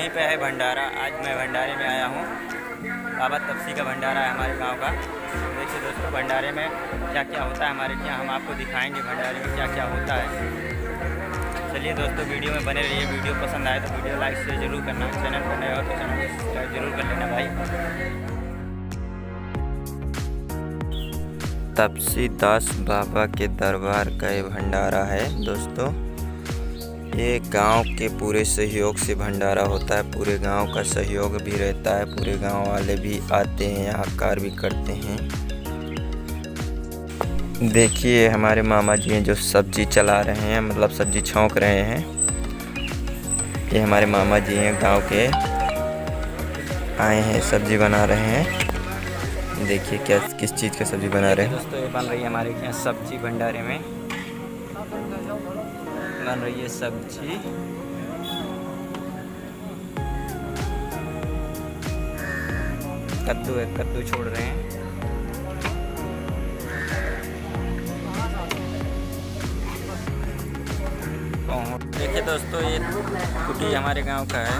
यहीं पे है भंडारा। आज मैं भंडारे में आया हूँ। बाबा तपसी का भंडारा है हमारे गांव का। देखिए दोस्तों, भंडारे में क्या क्या होता है हमारे यहाँ, हम आपको दिखाएंगे भंडारे में क्या क्या होता है। चलिए दोस्तों, वीडियो में बने रहिए। वीडियो पसंद आए तो वीडियो लाइक शेयर जरूर करना। चैनल पर नए हो तो चैनल को सब्सक्राइब जरूर कर लेना भाई। तपसी दास बाबा के दरबार का ये भंडारा है दोस्तों। ये गांव के पूरे सहयोग से भंडारा होता है। पूरे गांव का सहयोग भी रहता है। पूरे गांव वाले भी आते हैं, यहाँ कार्य भी करते हैं। देखिए हमारे मामा जी हैं जो सब्जी चला रहे हैं, मतलब सब्जी छौंक रहे हैं। ये हमारे मामा जी हैं, गांव के आए हैं, सब्जी बना रहे हैं। देखिए क्या किस चीज़ का सब्जी बना रहे हैं दोस्तों। ये बन रही है हमारे यहाँ सब्जी। भंडारे में बन रही है सब्जी। कद्दू है, कद्दू छोड़ रहे हैं। देखिए दोस्तों, ये कुटी हमारे गांव का है।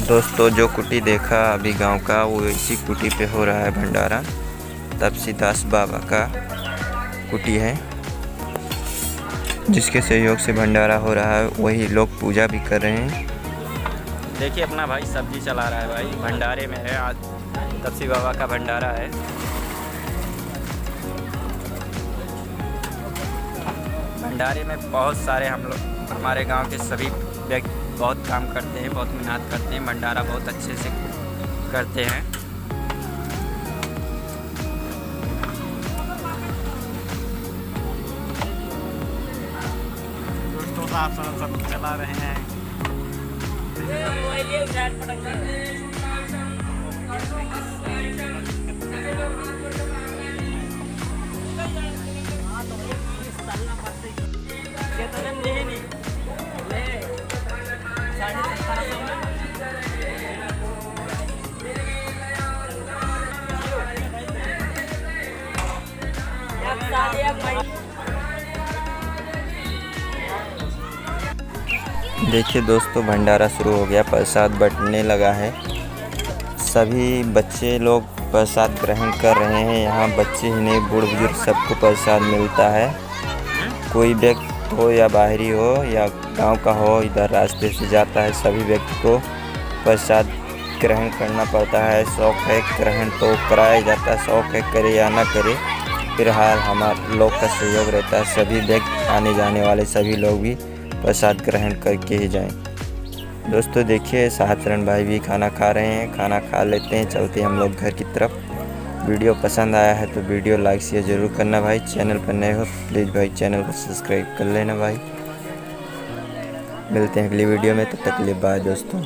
दोस्तों। जो कुटी देखा अभी गांव का, वो इसी कुटी पे हो रहा है भंडारा। तपसी दास बाबा का कुटी है, जिसके सहयोग से भंडारा हो रहा है। वही लोग पूजा भी कर रहे हैं। देखिए अपना भाई सब्जी चला रहा है भाई। भंडारे में है आज, तपसी बाबा का भंडारा है। भंडारे में बहुत सारे हम लोग, हमारे गांव के सभी व्यक्ति बहुत काम करते हैं, बहुत मेहनत करते हैं। भंडारा बहुत अच्छे से करते हैं। दोस्तों साथ सब चला रहे हैं। देखिए दोस्तों, भंडारा शुरू हो गया। प्रसाद बंटने लगा है। सभी बच्चे लोग प्रसाद ग्रहण कर रहे हैं। यहाँ बच्चे ही नहीं, बूढ़ बुजुर्ग सबको प्रसाद मिलता है। कोई व्यक्ति हो या बाहरी हो या गांव का हो, इधर रास्ते से जाता है, सभी व्यक्ति को प्रसाद ग्रहण करना पड़ता है। शौक है, ग्रहण तो कराया जाता है। शौक है, करे या ना करे, फिलहाल हमारे लोग का सहयोग रहता है। सभी व्यक्ति, आने जाने वाले सभी लोग भी प्रसाद ग्रहण करके ही जाएं। दोस्तों देखिए, साहचरण भाई भी खाना खा रहे हैं। खाना खा लेते हैं, चलते हैं हम लोग घर की तरफ। वीडियो पसंद आया है तो वीडियो लाइक शेयर जरूर करना भाई। चैनल पर नए हो प्लीज़ भाई चैनल को सब्सक्राइब कर लेना भाई। मिलते हैं अगली वीडियो में, तब तक के लिए बाय दोस्तों।